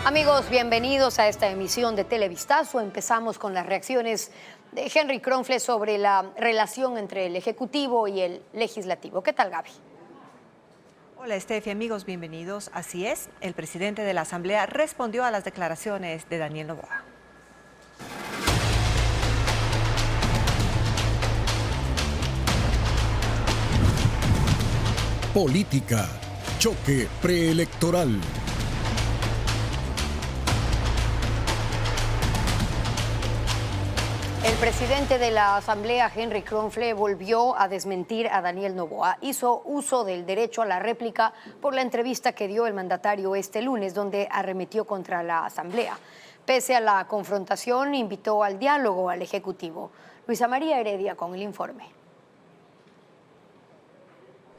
Amigos, bienvenidos a esta emisión de Televistazo. Empezamos con las reacciones de Henry Kronfle sobre la relación entre el Ejecutivo y el Legislativo. ¿Qué tal, Gaby? Hola, Estefi, amigos, bienvenidos. Así es, el presidente de la Asamblea respondió a las declaraciones de Daniel Noboa. Política, choque preelectoral. El presidente de la Asamblea, Henry Kronfle, volvió a desmentir a Daniel Noboa. Hizo uso del derecho a la réplica por la entrevista que dio el mandatario este lunes, donde arremetió contra la Asamblea. Pese a la confrontación, invitó al diálogo al Ejecutivo. Luisa María Heredia con el informe.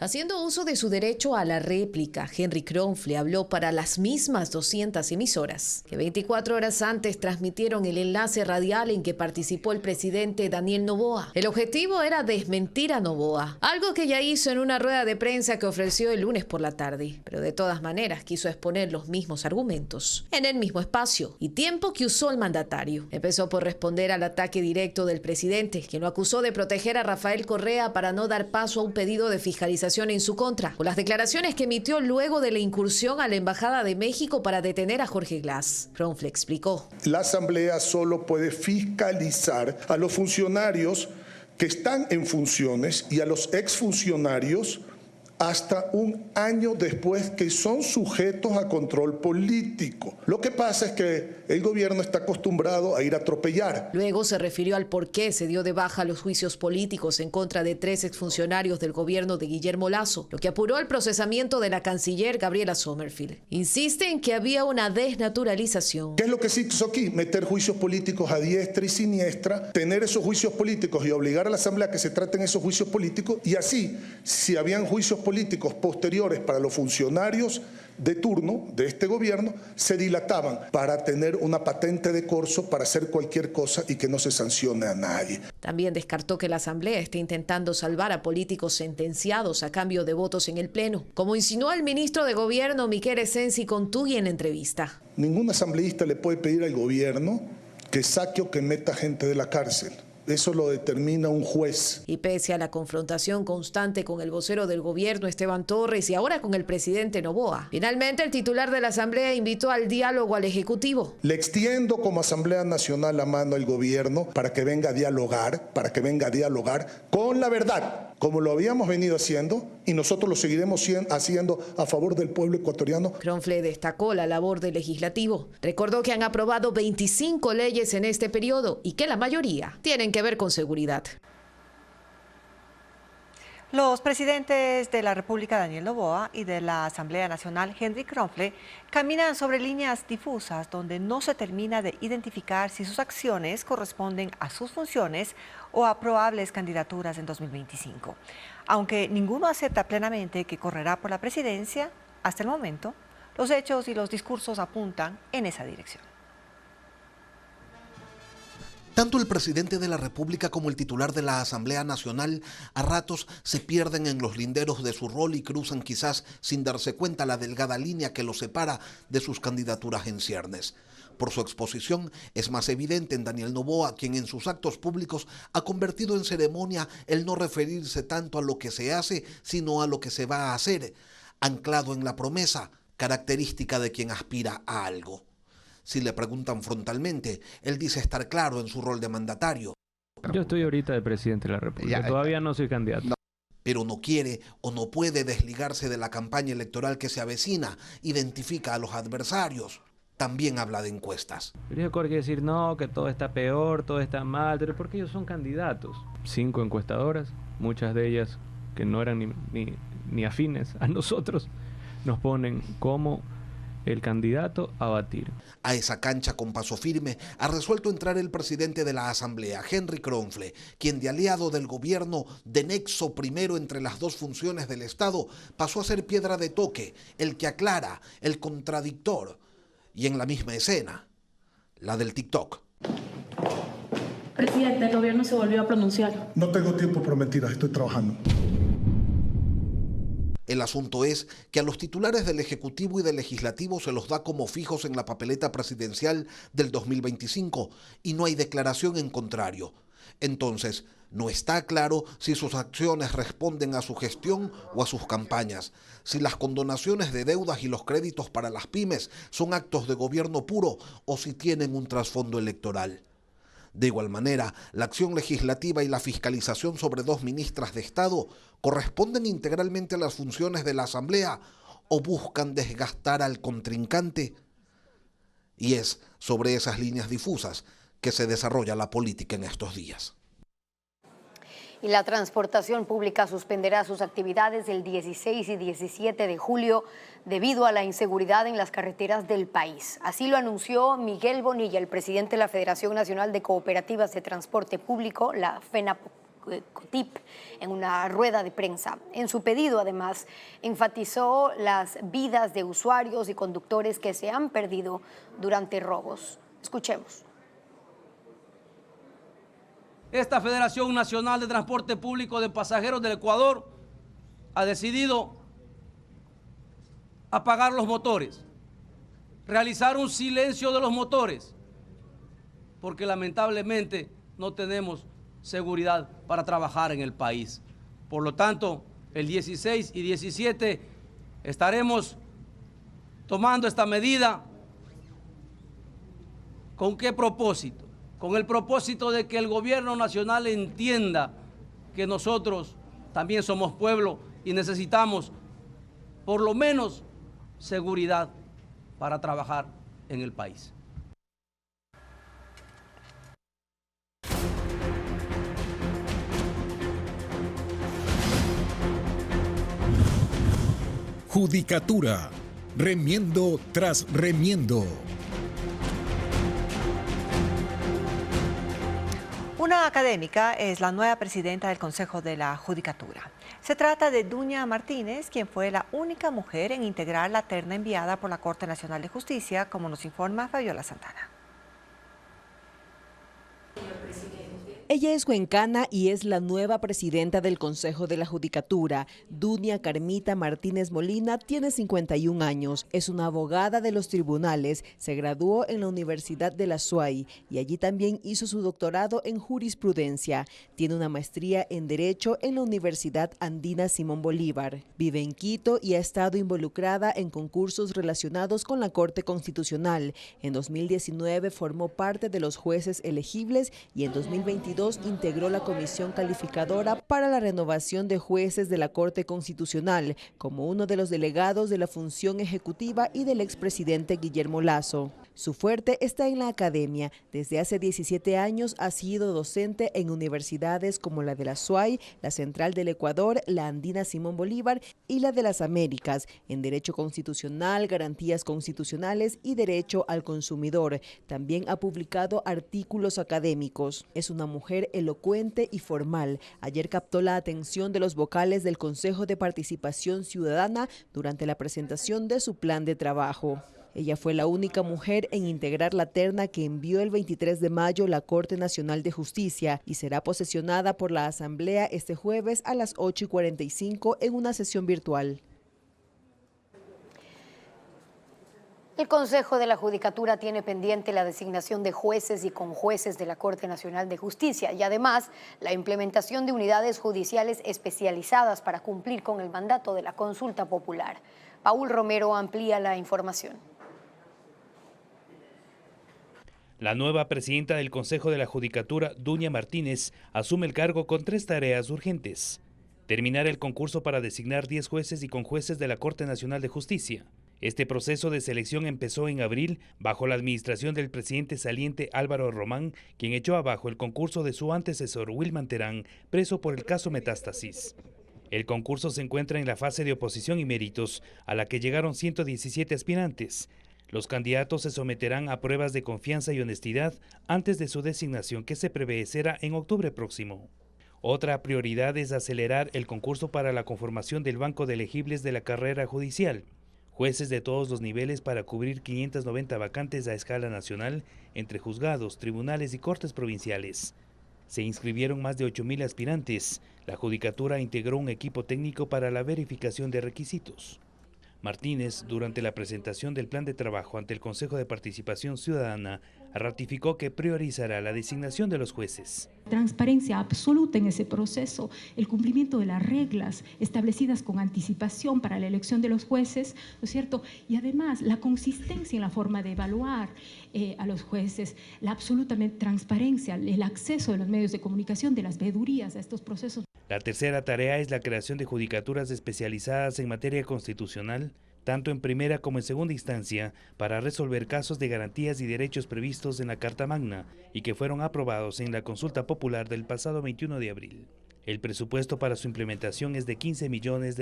Haciendo uso de su derecho a la réplica, Henry Kronfle habló para las mismas 200 emisoras que 24 horas antes transmitieron el enlace radial en que participó el presidente Daniel Noboa. El objetivo era desmentir a Noboa, algo que ya hizo en una rueda de prensa que ofreció el lunes por la tarde, pero de todas maneras quiso exponer los mismos argumentos en el mismo espacio y tiempo que usó el mandatario. Empezó por responder al ataque directo del presidente, quien lo acusó de proteger a Rafael Correa para no dar paso a un pedido de fiscalización en su contra, con las declaraciones que emitió luego de la incursión a la Embajada de México para detener a Jorge Glass. Kronfle explicó: la Asamblea solo puede fiscalizar a los funcionarios que están en funciones y a los exfuncionarios hasta un año después que son sujetos a control político. Lo que pasa es que el gobierno está acostumbrado a ir a atropellar. Luego se refirió al por qué se dio de baja los juicios políticos en contra de 3 exfuncionarios del gobierno de Guillermo Lasso, lo que apuró el procesamiento de la canciller Gabriela Sommerfield. Insiste en que había una desnaturalización. ¿Qué es lo que se hizo aquí? Meter juicios políticos a diestra y siniestra, tener esos juicios políticos y obligar a la Asamblea a que se traten esos juicios políticos, y así, si habían juicios políticos posteriores para los funcionarios de turno de este gobierno, se dilataban para tener una patente de corso para hacer cualquier cosa y que no se sancione a nadie. También descartó que la Asamblea esté intentando salvar a políticos sentenciados a cambio de votos en el Pleno, como insinuó el ministro de Gobierno Miquel Esensi Contugui en entrevista. Ningún asambleísta le puede pedir al gobierno que saque o que meta gente de la cárcel. Eso lo determina un juez. Y pese a la confrontación constante con el vocero del gobierno, Esteban Torres, y ahora con el presidente Noboa, finalmente el titular de la Asamblea invitó al diálogo al Ejecutivo. Le extiendo como Asamblea Nacional la mano al gobierno para que venga a dialogar con la verdad, como lo habíamos venido haciendo, y nosotros lo seguiremos haciendo a favor del pueblo ecuatoriano. Kronfle destacó la labor del legislativo. Recordó que han aprobado 25 leyes en este periodo y que la mayoría tienen que ver con seguridad. Los presidentes de la República, Daniel Noboa, y de la Asamblea Nacional, Henry Kronfle, caminan sobre líneas difusas donde no se termina de identificar si sus acciones corresponden a sus funciones o a probables candidaturas en 2025. Aunque ninguno acepta plenamente que correrá por la presidencia, hasta el momento, los hechos y los discursos apuntan en esa dirección. Tanto el presidente de la República como el titular de la Asamblea Nacional a ratos se pierden en los linderos de su rol y cruzan quizás sin darse cuenta la delgada línea que los separa de sus candidaturas en ciernes. Por su exposición es más evidente en Daniel Noboa, quien en sus actos públicos ha convertido en ceremonia el no referirse tanto a lo que se hace, sino a lo que se va a hacer, anclado en la promesa, característica de quien aspira a algo. Si le preguntan frontalmente, él dice estar claro en su rol de mandatario. Yo estoy ahorita de presidente de la República, todavía no soy candidato. No. Pero no quiere o no puede desligarse de la campaña electoral que se avecina, identifica a los adversarios, también habla de encuestas. Pero es que decir, no, que todo está peor, todo está mal, pero porque ellos son candidatos. 5 encuestadoras, muchas de ellas que no eran ni afines a nosotros, nos ponen como el candidato a batir. A esa cancha con paso firme ha resuelto entrar el presidente de la Asamblea, Henry Kronfle, quien de aliado del gobierno, de nexo primero entre las dos funciones del Estado, pasó a ser piedra de toque, el que aclara, el contradictor, y en la misma escena, la del TikTok. Presidente, el gobierno se volvió a pronunciar. No tengo tiempo para mentiras, estoy trabajando. El asunto es que a los titulares del Ejecutivo y del Legislativo se los da como fijos en la papeleta presidencial del 2025 y no hay declaración en contrario. Entonces, no está claro si sus acciones responden a su gestión o a sus campañas, si las condonaciones de deudas y los créditos para las pymes son actos de gobierno puro o si tienen un trasfondo electoral. De igual manera, la acción legislativa y la fiscalización sobre 2 ministras de Estado corresponden integralmente a las funciones de la Asamblea o buscan desgastar al contrincante. Y es sobre esas líneas difusas que se desarrolla la política en estos días. Y la transportación pública suspenderá sus actividades el 16 y 17 de julio debido a la inseguridad en las carreteras del país. Así lo anunció Miguel Bonilla, el presidente de la Federación Nacional de Cooperativas de Transporte Público, la FENACOTIP, en una rueda de prensa. En su pedido, además, enfatizó las vidas de usuarios y conductores que se han perdido durante robos. Escuchemos. Esta Federación Nacional de Transporte Público de Pasajeros del Ecuador ha decidido apagar los motores, realizar un silencio de los motores, porque lamentablemente no tenemos seguridad para trabajar en el país. Por lo tanto, el 16 y 17 estaremos tomando esta medida. ¿Con qué propósito? Con el propósito de que el gobierno nacional entienda que nosotros también somos pueblo y necesitamos por lo menos seguridad para trabajar en el país. Judicatura, remiendo tras remiendo. Una académica es la nueva presidenta del Consejo de la Judicatura. Se trata de Dunia Martínez, quien fue la única mujer en integrar la terna enviada por la Corte Nacional de Justicia, como nos informa Fabiola Santana. Ella es cuencana y es la nueva presidenta del Consejo de la Judicatura. Dunia Carmita Martínez Molina tiene 51 años, es una abogada de los tribunales, se graduó en la Universidad de la SUAY y allí también hizo su doctorado en jurisprudencia. Tiene una maestría en Derecho en la Universidad Andina Simón Bolívar. Vive en Quito y ha estado involucrada en concursos relacionados con la Corte Constitucional. En 2019 formó parte de los jueces elegibles y en 2022 integró la comisión calificadora para la renovación de jueces de la Corte Constitucional, como uno de los delegados de la función ejecutiva y del expresidente Guillermo Lasso. Su fuerte está en la academia. Desde hace 17 años ha sido docente en universidades como la de la SUAY, la Central del Ecuador, la Andina Simón Bolívar y la de las Américas, en Derecho Constitucional, Garantías Constitucionales y Derecho al Consumidor. También ha publicado artículos académicos. Es una mujer elocuente y formal. Ayer captó la atención de los vocales del Consejo de Participación Ciudadana durante la presentación de su plan de trabajo. Ella fue la única mujer en integrar la terna que envió el 23 de mayo la Corte Nacional de Justicia y será posesionada por la Asamblea este jueves a las 8:45 en una sesión virtual. El Consejo de la Judicatura tiene pendiente la designación de jueces y conjueces de la Corte Nacional de Justicia y además la implementación de unidades judiciales especializadas para cumplir con el mandato de la consulta popular. Paul Romero amplía la información. La nueva presidenta del Consejo de la Judicatura, Dunia Martínez, asume el cargo con 3 tareas urgentes. Terminar el concurso para designar 10 jueces y conjueces de la Corte Nacional de Justicia. Este proceso de selección empezó en abril bajo la administración del presidente saliente Álvaro Román, quien echó abajo el concurso de su antecesor Wilman Terán, preso por el caso Metástasis. El concurso se encuentra en la fase de oposición y méritos, a la que llegaron 117 aspirantes. Los candidatos se someterán a pruebas de confianza y honestidad antes de su designación, que se prevé será en octubre próximo. Otra prioridad es acelerar el concurso para la conformación del banco de elegibles de la carrera judicial. Jueces de todos los niveles para cubrir 590 vacantes a escala nacional entre juzgados, tribunales y cortes provinciales. Se inscribieron más de 8.000 aspirantes. La judicatura integró un equipo técnico para la verificación de requisitos. Martínez, durante la presentación del plan de trabajo ante el Consejo de Participación Ciudadana, ratificó que priorizará la designación de los jueces. Transparencia absoluta en ese proceso, el cumplimiento de las reglas establecidas con anticipación para la elección de los jueces, ¿no es cierto? Y además la consistencia en la forma de evaluar a los jueces, la absoluta transparencia, el acceso de los medios de comunicación, de las veedurías a estos procesos. La tercera tarea es la creación de judicaturas especializadas en materia constitucional, tanto en primera como en segunda instancia, para resolver casos de garantías y derechos previstos en la Carta Magna y que fueron aprobados en la consulta popular del pasado 21 de abril. El presupuesto para su implementación es de $15 millones.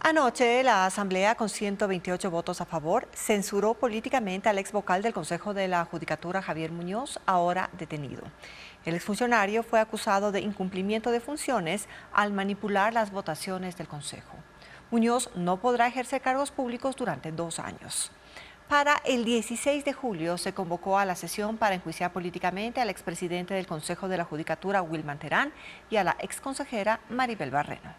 Anoche, la Asamblea, con 128 votos a favor, censuró políticamente al ex vocal del Consejo de la Judicatura, Javier Muñoz, ahora detenido. El exfuncionario fue acusado de incumplimiento de funciones al manipular las votaciones del Consejo. Muñoz no podrá ejercer cargos públicos durante 2 años. Para el 16 de julio se convocó a la sesión para enjuiciar políticamente al expresidente del Consejo de la Judicatura, Wilman Terán, y a la exconsejera Maribel Barreno.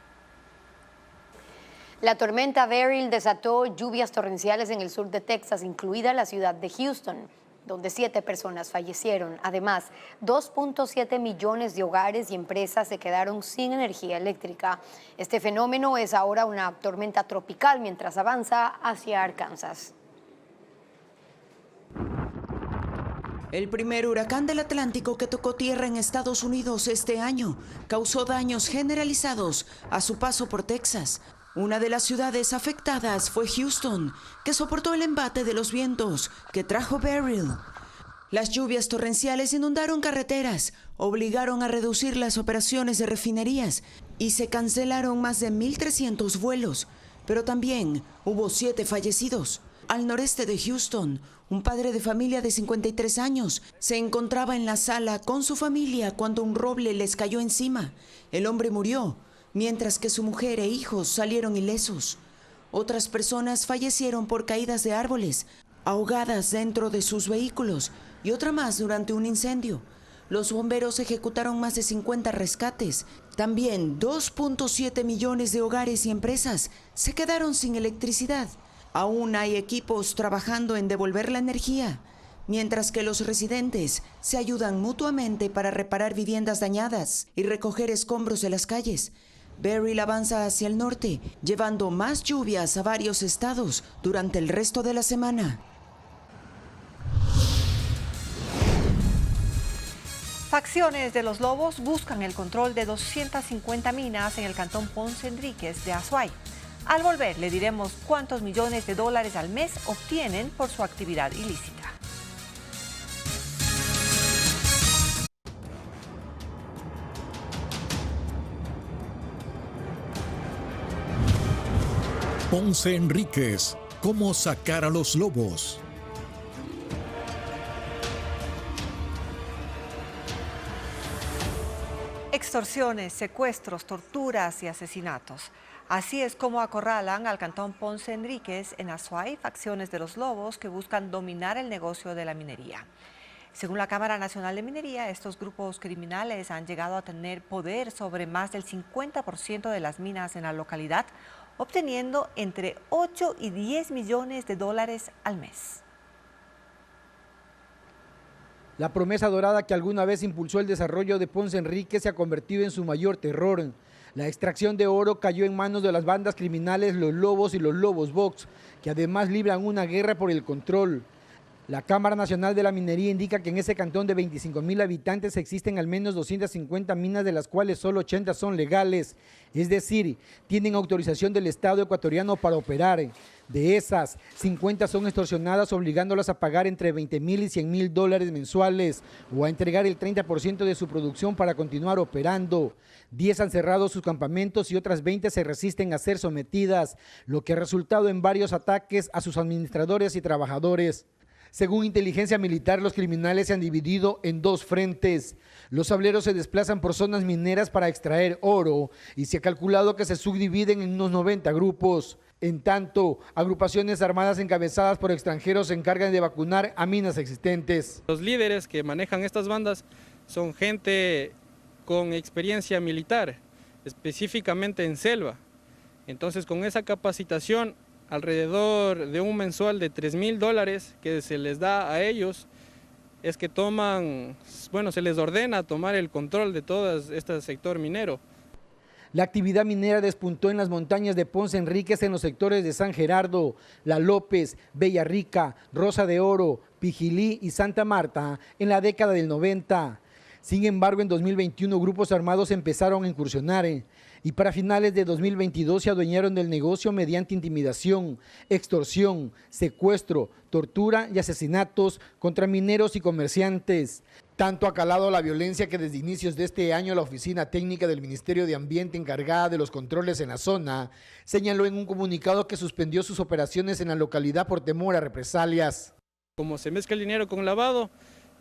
La tormenta Beryl desató lluvias torrenciales en el sur de Texas, incluida la ciudad de Houston, donde 7 personas fallecieron. Además, 2.7 millones de hogares y empresas se quedaron sin energía eléctrica. Este fenómeno es ahora una tormenta tropical mientras avanza hacia Arkansas. El primer huracán del Atlántico que tocó tierra en Estados Unidos este año causó daños generalizados a su paso por Texas. Una de las ciudades afectadas fue Houston, que soportó el embate de los vientos que trajo Beryl. Las lluvias torrenciales inundaron carreteras, obligaron a reducir las operaciones de refinerías y se cancelaron más de 1.300 vuelos, pero también hubo 7 fallecidos. Al noreste de Houston, un padre de familia de 53 años se encontraba en la sala con su familia cuando un roble les cayó encima. El hombre murió, mientras que su mujer e hijos salieron ilesos. Otras personas fallecieron por caídas de árboles, ahogadas dentro de sus vehículos y otra más durante un incendio. Los bomberos ejecutaron más de 50 rescates. También 2.7 millones de hogares y empresas se quedaron sin electricidad. Aún hay equipos trabajando en devolver la energía, mientras que los residentes se ayudan mutuamente para reparar viviendas dañadas y recoger escombros de las calles. Beryl avanza hacia el norte, llevando más lluvias a varios estados durante el resto de la semana. Facciones de los Lobos buscan el control de 250 minas en el cantón Ponce Enríquez de Azuay. Al volver, le diremos cuántos millones de dólares al mes obtienen por su actividad ilícita. Ponce Enríquez, ¿cómo sacar a los lobos? Extorsiones, secuestros, torturas y asesinatos. Así es como acorralan al cantón Ponce Enríquez en Azuay facciones de los Lobos que buscan dominar el negocio de la minería. Según la Cámara Nacional de Minería, estos grupos criminales han llegado a tener poder sobre más del 50% de las minas en la localidad, obteniendo entre 8 y 10 millones de dólares al mes. La promesa dorada que alguna vez impulsó el desarrollo de Ponce Enríquez se ha convertido en su mayor terror. La extracción de oro cayó en manos de las bandas criminales Los Lobos y los Lobos Box, que además libran una guerra por el control. La Cámara Nacional de la Minería indica que en ese cantón de 25,000 habitantes existen al menos 250 minas, de las cuales solo 80 son legales, es decir, tienen autorización del Estado ecuatoriano para operar. De esas, 50 son extorsionadas, obligándolas a pagar entre $20,000 y $100,000 mensuales o a entregar el 30% de su producción para continuar operando. 10 han cerrado sus campamentos y otras 20 se resisten a ser sometidas, lo que ha resultado en varios ataques a sus administradores y trabajadores. Según inteligencia militar, los criminales se han dividido en 2 frentes. Los sableros se desplazan por zonas mineras para extraer oro y se ha calculado que se subdividen en unos 90 grupos. En tanto, agrupaciones armadas encabezadas por extranjeros se encargan de vacunar a minas existentes. Los líderes que manejan estas bandas son gente con experiencia militar, específicamente en selva. Entonces, con esa capacitación, alrededor de un mensual de $3,000 que se les da a ellos, es que se les ordena tomar el control de todo este sector minero. La actividad minera despuntó en las montañas de Ponce Enríquez en los sectores de San Gerardo, La López, Bellarrica, Rosa de Oro, Pijilí y Santa Marta en la década del 90. Sin embargo, en 2021 grupos armados empezaron a incursionar y para finales de 2022 se adueñaron del negocio mediante intimidación, extorsión, secuestro, tortura y asesinatos contra mineros y comerciantes. Tanto ha calado la violencia que desde inicios de este año la Oficina Técnica del Ministerio de Ambiente encargada de los controles en la zona señaló en un comunicado que suspendió sus operaciones en la localidad por temor a represalias. Como se mezcla el dinero con lavado,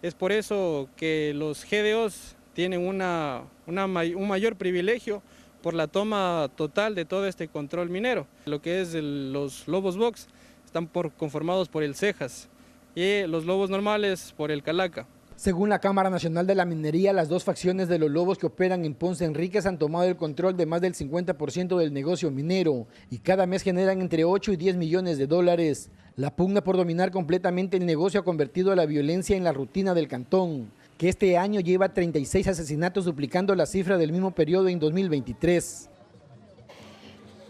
es por eso que los GDOs tienen un mayor privilegio por la toma total de todo este control minero. Lo que es los lobos box están conformados por el Cejas y los lobos normales por el Calaca. Según la Cámara Nacional de la Minería, las dos facciones de los lobos que operan en Ponce Enríquez han tomado el control de más del 50% del negocio minero y cada mes generan entre 8 y 10 millones de dólares. La pugna por dominar completamente el negocio ha convertido a la violencia en la rutina del cantón, que este año lleva 36 asesinatos, duplicando la cifra del mismo periodo en 2023.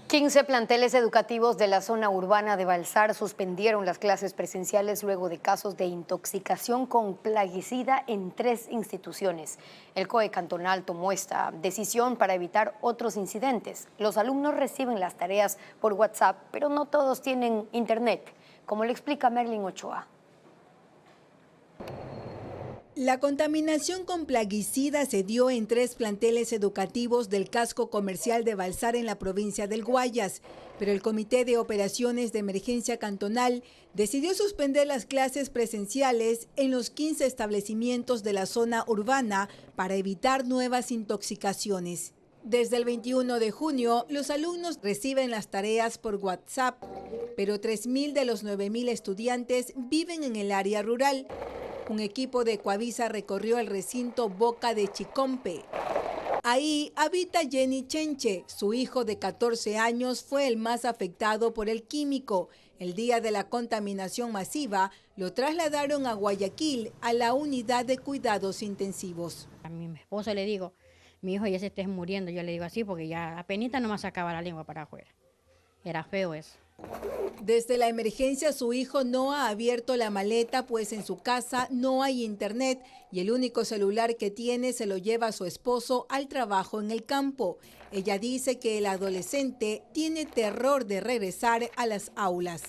15 planteles educativos de la zona urbana de Balsar suspendieron las clases presenciales luego de casos de intoxicación con plaguicida en 3 instituciones. El COE cantonal tomó esta decisión para evitar otros incidentes. Los alumnos reciben las tareas por WhatsApp, pero no todos tienen internet, como le explica Merlin Ochoa. La contaminación con plaguicida se dio en 3 planteles educativos del casco comercial de Balsar en la provincia del Guayas, pero el Comité de Operaciones de Emergencia Cantonal decidió suspender las clases presenciales en los 15 establecimientos de la zona urbana para evitar nuevas intoxicaciones. Desde el 21 de junio, los alumnos reciben las tareas por WhatsApp, pero 3.000 de los 9.000 estudiantes viven en el área rural. Un equipo de Coavisa recorrió el recinto Boca de Chicompe. Ahí habita Jenny Chenche. Su hijo de 14 años fue el más afectado por el químico. El día de la contaminación masiva, lo trasladaron a Guayaquil, a la unidad de cuidados intensivos. A mi esposo le digo, mi hijo ya se está muriendo. Yo le digo así porque ya apenas nomás sacaba la lengua para afuera. Era feo eso. Desde la emergencia, su hijo no ha abierto la maleta, pues en su casa no hay internet y el único celular que tiene se lo lleva a su esposo al trabajo en el campo. Ella dice que el adolescente tiene terror de regresar a las aulas.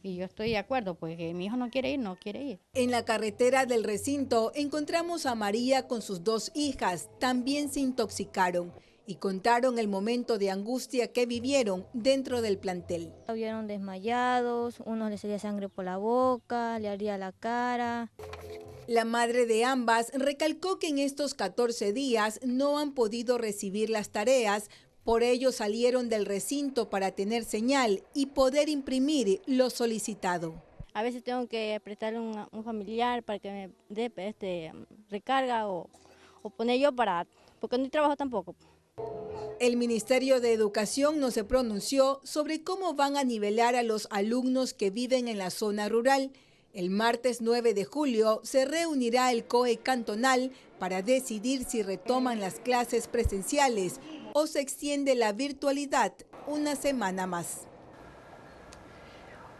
Y yo estoy de acuerdo, pues que mi hijo no quiere ir. En la carretera del recinto encontramos a María con sus 2 hijas. También se intoxicaron y contaron el momento de angustia que vivieron dentro del plantel. Vieron desmayados, unos les salía sangre por la boca, le ardía la cara. La madre de ambas recalcó que en estos 14 días no han podido recibir las tareas, por ello salieron del recinto para tener señal y poder imprimir lo solicitado. A veces tengo que prestarle a un familiar para que me dé recarga o poner yo porque no trabajo tampoco. El Ministerio de Educación no se pronunció sobre cómo van a nivelar a los alumnos que viven en la zona rural. El martes 9 de julio se reunirá el COE cantonal para decidir si retoman las clases presenciales o se extiende la virtualidad una semana más.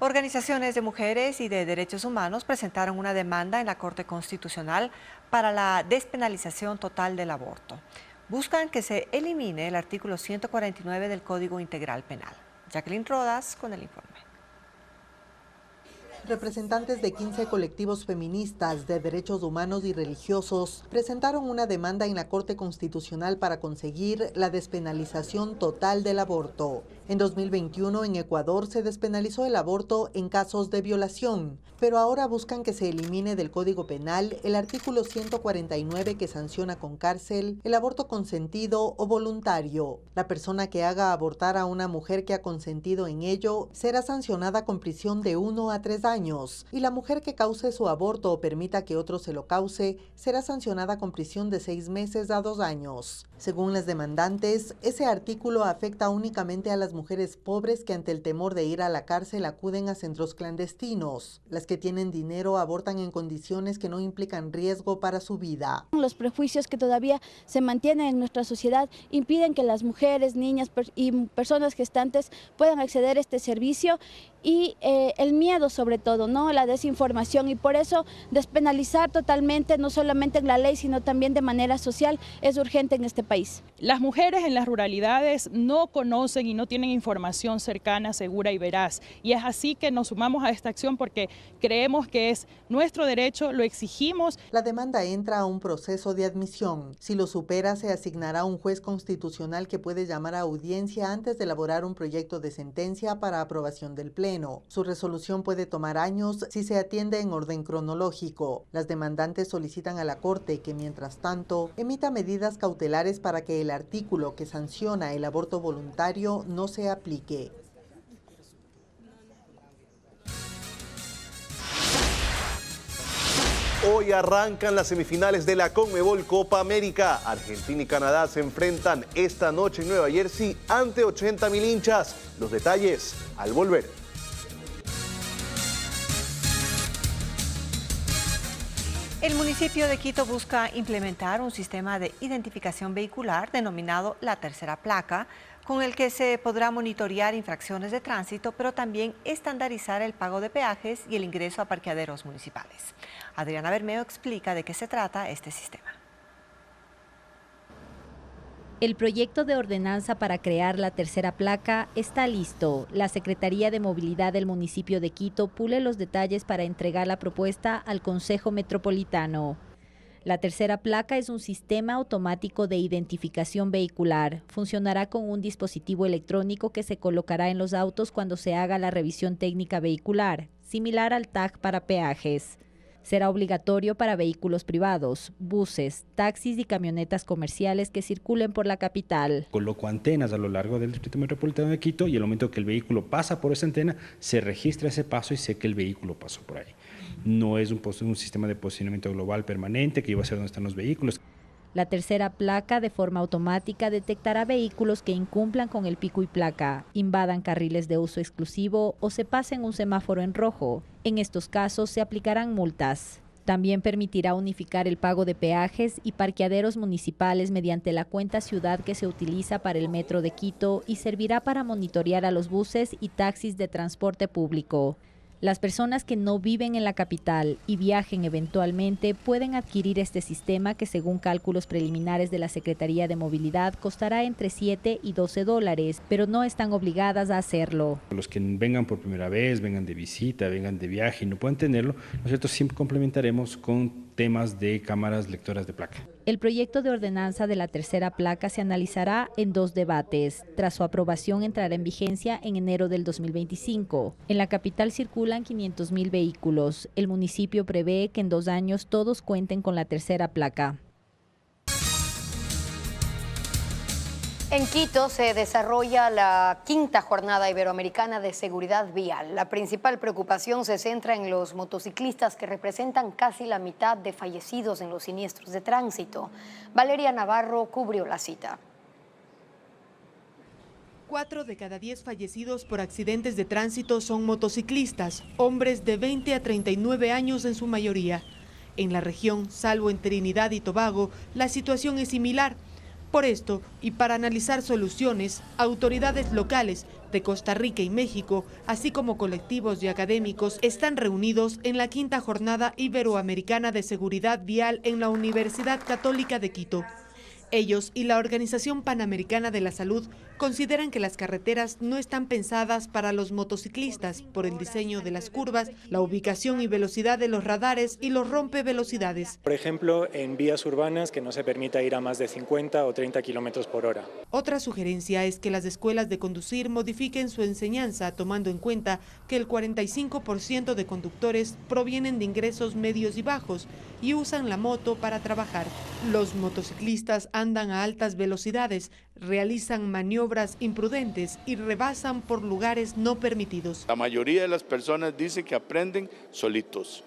Organizaciones de mujeres y de derechos humanos presentaron una demanda en la Corte Constitucional para la despenalización total del aborto. Buscan que se elimine el artículo 149 del Código Integral Penal. Jacqueline Rodas con el informe. Representantes de 15 colectivos feministas de derechos humanos y religiosos presentaron una demanda en la Corte Constitucional para conseguir la despenalización total del aborto. En 2021 en Ecuador se despenalizó el aborto en casos de violación, pero ahora buscan que se elimine del Código Penal el artículo 149 que sanciona con cárcel el aborto consentido o voluntario. La persona que haga abortar a una mujer que ha consentido en ello será sancionada con prisión de 1 a 3 años y la mujer que cause su aborto o permita que otro se lo cause será sancionada con prisión de 6 meses a 2 años. Según las demandantes, ese artículo afecta únicamente a las mujeres pobres que ante el temor de ir a la cárcel acuden a centros clandestinos. Las que tienen dinero abortan en condiciones que no implican riesgo para su vida. Los prejuicios que todavía se mantienen en nuestra sociedad impiden que las mujeres, niñas y personas gestantes puedan acceder a este servicio y el miedo sobre todo, ¿no? La desinformación, y por eso despenalizar totalmente, no solamente en la ley, sino también de manera social, es urgente en este país. Las mujeres en las ruralidades no conocen y no tienen información cercana, segura y veraz, y es así que nos sumamos a esta acción porque creemos que es nuestro derecho, lo exigimos. La demanda entra a un proceso de admisión. Si lo supera, se asignará un juez constitucional que puede llamar a audiencia antes de elaborar un proyecto de sentencia para aprobación del Pleno. Su resolución puede tomar años si se atiende en orden cronológico. Las demandantes solicitan a la Corte que, mientras tanto, emita medidas cautelares para que el artículo que sanciona el aborto voluntario no se aplique. Hoy arrancan las semifinales de la Conmebol Copa América. Argentina y Canadá se enfrentan esta noche en Nueva Jersey ante 80.000 hinchas. Los detalles al volver. El municipio de Quito busca implementar un sistema de identificación vehicular denominado la tercera placa, con el que se podrá monitorear infracciones de tránsito, pero también estandarizar el pago de peajes y el ingreso a parqueaderos municipales. Adriana Bermeo explica de qué se trata este sistema. El proyecto de ordenanza para crear la tercera placa está listo. La Secretaría de Movilidad del municipio de Quito pule los detalles para entregar la propuesta al Consejo Metropolitano. La tercera placa es un sistema automático de identificación vehicular. Funcionará con un dispositivo electrónico que se colocará en los autos cuando se haga la revisión técnica vehicular, similar al tag para peajes. Será obligatorio para vehículos privados, buses, taxis y camionetas comerciales que circulen por la capital. Coloco antenas a lo largo del Distrito Metropolitano de Quito y al momento que el vehículo pasa por esa antena, se registra ese paso y sé que el vehículo pasó por ahí. No es un sistema de posicionamiento global permanente que iba a ser donde están los vehículos. La tercera placa de forma automática detectará vehículos que incumplan con el pico y placa, invadan carriles de uso exclusivo o se pasen un semáforo en rojo. En estos casos se aplicarán multas. También permitirá unificar el pago de peajes y parqueaderos municipales mediante la cuenta ciudad que se utiliza para el Metro de Quito y servirá para monitorear a los buses y taxis de transporte público. Las personas que no viven en la capital y viajen eventualmente pueden adquirir este sistema que, según cálculos preliminares de la Secretaría de Movilidad, costará entre $7 y $12, pero no están obligadas a hacerlo. Los que vengan por primera vez, vengan de visita, vengan de viaje y no puedan tenerlo, ¿no es cierto? Siempre complementaremos con temas de cámaras lectoras de placa. El proyecto de ordenanza de la tercera placa se analizará en 2 debates. Tras su aprobación entrará en vigencia en enero del 2025. En la capital circulan 500.000 vehículos. El municipio prevé que en 2 años todos cuenten con la tercera placa. En Quito se desarrolla la 5ª Jornada Iberoamericana de Seguridad Vial. La principal preocupación se centra en los motociclistas que representan casi la mitad de fallecidos en los siniestros de tránsito. Valeria Navarro cubrió la cita. 4 de cada 10 fallecidos por accidentes de tránsito son motociclistas, hombres de 20 a 39 años en su mayoría. En la región, salvo en Trinidad y Tobago, la situación es similar. Por esto, y para analizar soluciones, autoridades locales de Costa Rica y México, así como colectivos y académicos, están reunidos en la 5ª Jornada Iberoamericana de Seguridad Vial en la Universidad Católica de Quito. Ellos y la Organización Panamericana de la Salud consideran que las carreteras no están pensadas para los motociclistas por el diseño de las curvas, la ubicación y velocidad de los radares y los rompevelocidades. Por ejemplo, en vías urbanas que no se permita ir a más de 50 o 30 kilómetros por hora. Otra sugerencia es que las escuelas de conducir modifiquen su enseñanza tomando en cuenta que el 45% de conductores provienen de ingresos medios y bajos y usan la moto para trabajar. Los motociclistas andan a altas velocidades, realizan maniobras imprudentes y rebasan por lugares no permitidos. La mayoría de las personas dice que aprenden solitos.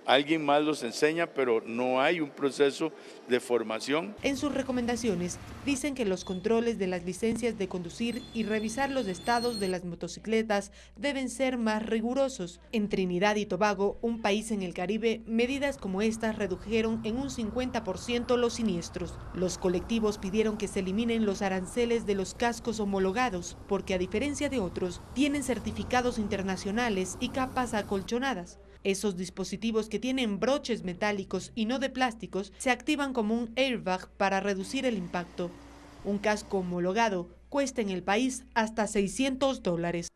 Alguien más los enseña, pero no hay un proceso de formación. En sus recomendaciones dicen que los controles de las licencias de conducir y revisar los estados de las motocicletas deben ser más rigurosos. En Trinidad y Tobago, un país en el Caribe, medidas como estas redujeron en un 50% los siniestros. Los colectivos pidieron que se eliminen los aranceles de los cascos homologados, porque a diferencia de otros, tienen certificados internacionales y capas acolchonadas. Esos dispositivos que tienen broches metálicos y no de plásticos se activan como un airbag para reducir el impacto. Un casco homologado cuesta en el país hasta $600.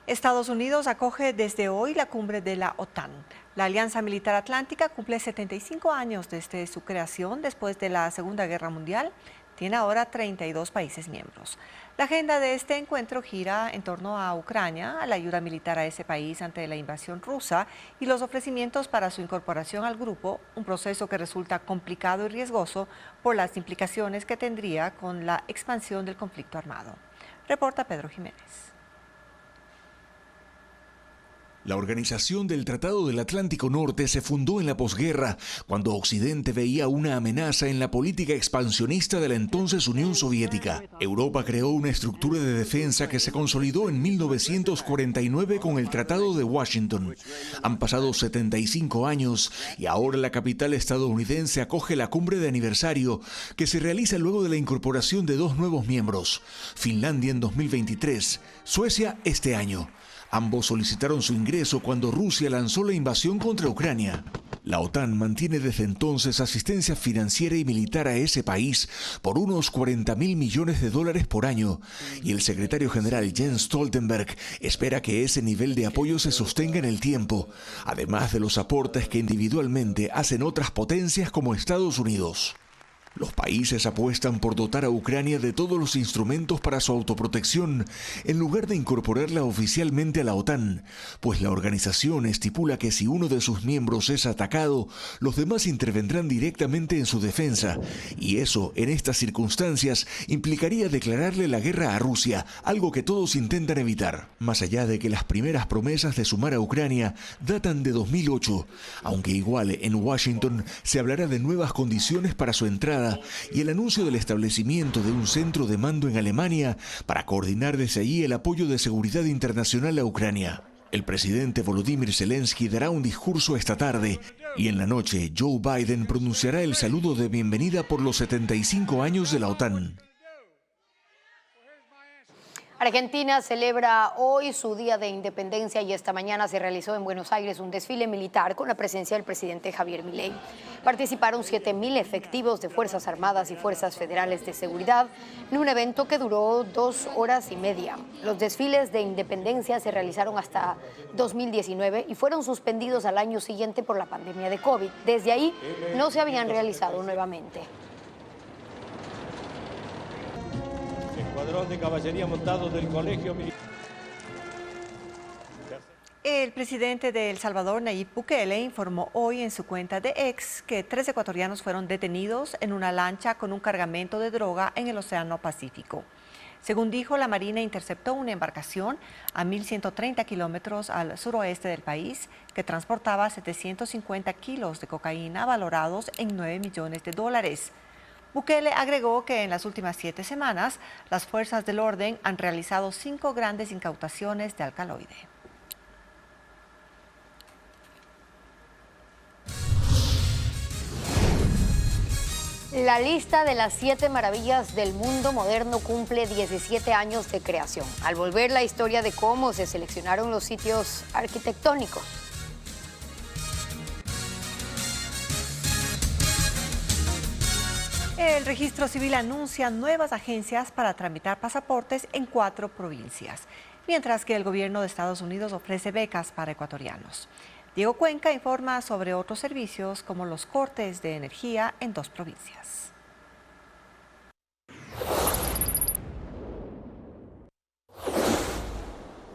Estados Unidos acoge desde hoy la cumbre de la OTAN. La Alianza Militar Atlántica cumple 75 años desde su creación después de la Segunda Guerra Mundial. Tiene ahora 32 países miembros. La agenda de este encuentro gira en torno a Ucrania, a la ayuda militar a ese país ante la invasión rusa y los ofrecimientos para su incorporación al grupo, un proceso que resulta complicado y riesgoso por las implicaciones que tendría con la expansión del conflicto armado. Reporta Pedro Jiménez. La Organización del Tratado del Atlántico Norte se fundó en la posguerra, cuando Occidente veía una amenaza en la política expansionista de la entonces Unión Soviética. Europa creó una estructura de defensa que se consolidó en 1949 con el Tratado de Washington. Han pasado 75 años y ahora la capital estadounidense acoge la cumbre de aniversario que se realiza luego de la incorporación de dos nuevos miembros, Finlandia en 2023, Suecia este año. Ambos solicitaron su ingreso cuando Rusia lanzó la invasión contra Ucrania. La OTAN mantiene desde entonces asistencia financiera y militar a ese país por unos $40.000 millones por año, y el secretario general Jens Stoltenberg espera que ese nivel de apoyo se sostenga en el tiempo, además de los aportes que individualmente hacen otras potencias como Estados Unidos. Los países apuestan por dotar a Ucrania de todos los instrumentos para su autoprotección, en lugar de incorporarla oficialmente a la OTAN, pues la organización estipula que si uno de sus miembros es atacado, los demás intervendrán directamente en su defensa, y eso, en estas circunstancias, implicaría declararle la guerra a Rusia, algo que todos intentan evitar. Más allá de que las primeras promesas de sumar a Ucrania datan de 2008, aunque igual en Washington se hablará de nuevas condiciones para su entrada y el anuncio del establecimiento de un centro de mando en Alemania para coordinar desde allí el apoyo de seguridad internacional a Ucrania. El presidente Volodymyr Zelensky dará un discurso esta tarde y en la noche Joe Biden pronunciará el saludo de bienvenida por los 75 años de la OTAN. Argentina celebra hoy su Día de Independencia y esta mañana se realizó en Buenos Aires un desfile militar con la presencia del presidente Javier Milei. Participaron 7.000 efectivos de Fuerzas Armadas y Fuerzas Federales de Seguridad en un evento que duró 2 horas y media. Los desfiles de independencia se realizaron hasta 2019 y fueron suspendidos al año siguiente por la pandemia de COVID. Desde ahí no se habían realizado nuevamente. Escuadrón de caballería montado del Colegio Militar. El presidente de El Salvador, Nayib Bukele, informó hoy en su cuenta de X que 3 ecuatorianos fueron detenidos en una lancha con un cargamento de droga en el Océano Pacífico. Según dijo, la Marina interceptó una embarcación a 1.130 kilómetros al suroeste del país que transportaba 750 kilos de cocaína valorados en $9 millones. Bukele agregó que en las últimas 7 semanas, las fuerzas del orden han realizado 5 grandes incautaciones de alcaloide. La lista de las 7 maravillas del mundo moderno cumple 17 años de creación, al volver la historia de cómo se seleccionaron los sitios arquitectónicos. El Registro Civil anuncia nuevas agencias para tramitar pasaportes en 4 provincias, mientras que el gobierno de Estados Unidos ofrece becas para ecuatorianos. Diego Cuenca informa sobre otros servicios como los cortes de energía en 2 provincias.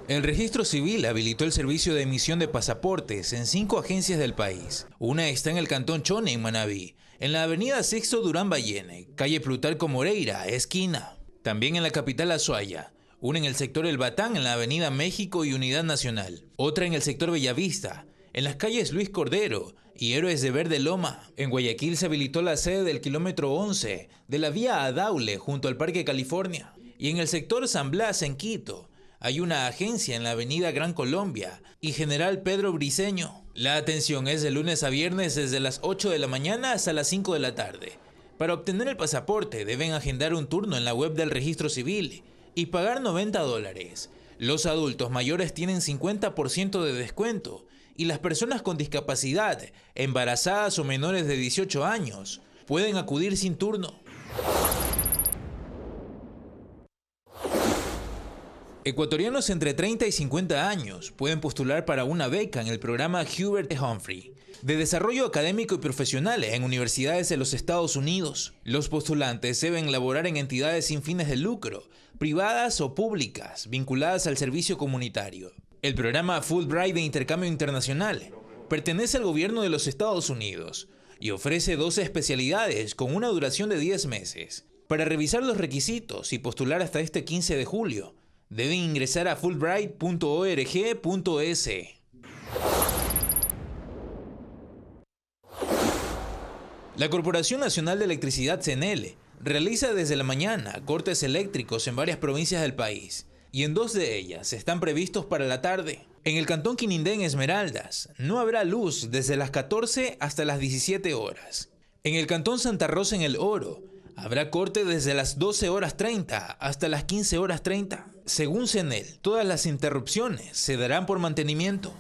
El Registro Civil habilitó el servicio de emisión de pasaportes en 5 agencias del país. Una está en el cantón Chone, en Manabí, en la avenida Sixto Durán Ballene, calle Plutarco Moreira, esquina. También en la capital Azuaya. Una en el sector El Batán, en la avenida México y Unidad Nacional. Otra en el sector Bellavista, en las calles Luis Cordero y Héroes de Verde Loma. En Guayaquil se habilitó la sede del kilómetro 11 de la vía a Daule, junto al Parque California. Y en el sector San Blas, en Quito, hay una agencia en la avenida Gran Colombia y General Pedro Briceño. La atención es de lunes a viernes desde las 8 de la mañana hasta las 5 de la tarde. Para obtener el pasaporte deben agendar un turno en la web del Registro Civil y pagar $90. Los adultos mayores tienen 50% de descuento y las personas con discapacidad, embarazadas o menores de 18 años, pueden acudir sin turno. Ecuatorianos entre 30 y 50 años pueden postular para una beca en el programa Hubert Humphrey de desarrollo académico y profesional en universidades de los Estados Unidos. Los postulantes deben laborar en entidades sin fines de lucro, privadas o públicas, vinculadas al servicio comunitario. El programa Fulbright de intercambio internacional pertenece al gobierno de los Estados Unidos y ofrece 12 especialidades con una duración de 10 meses. Para revisar los requisitos y postular hasta este 15 de julio, deben ingresar a fulbright.org.es. La Corporación Nacional de Electricidad CNEL realiza desde la mañana cortes eléctricos en varias provincias del país y en 2 de ellas están previstos para la tarde. En el cantón Quinindé, en Esmeraldas, no habrá luz desde las 14 hasta las 17 horas. En el cantón Santa Rosa, en El Oro, habrá corte desde las 12:30 hasta las 15:30. Según CNEL, todas las interrupciones se darán por mantenimiento.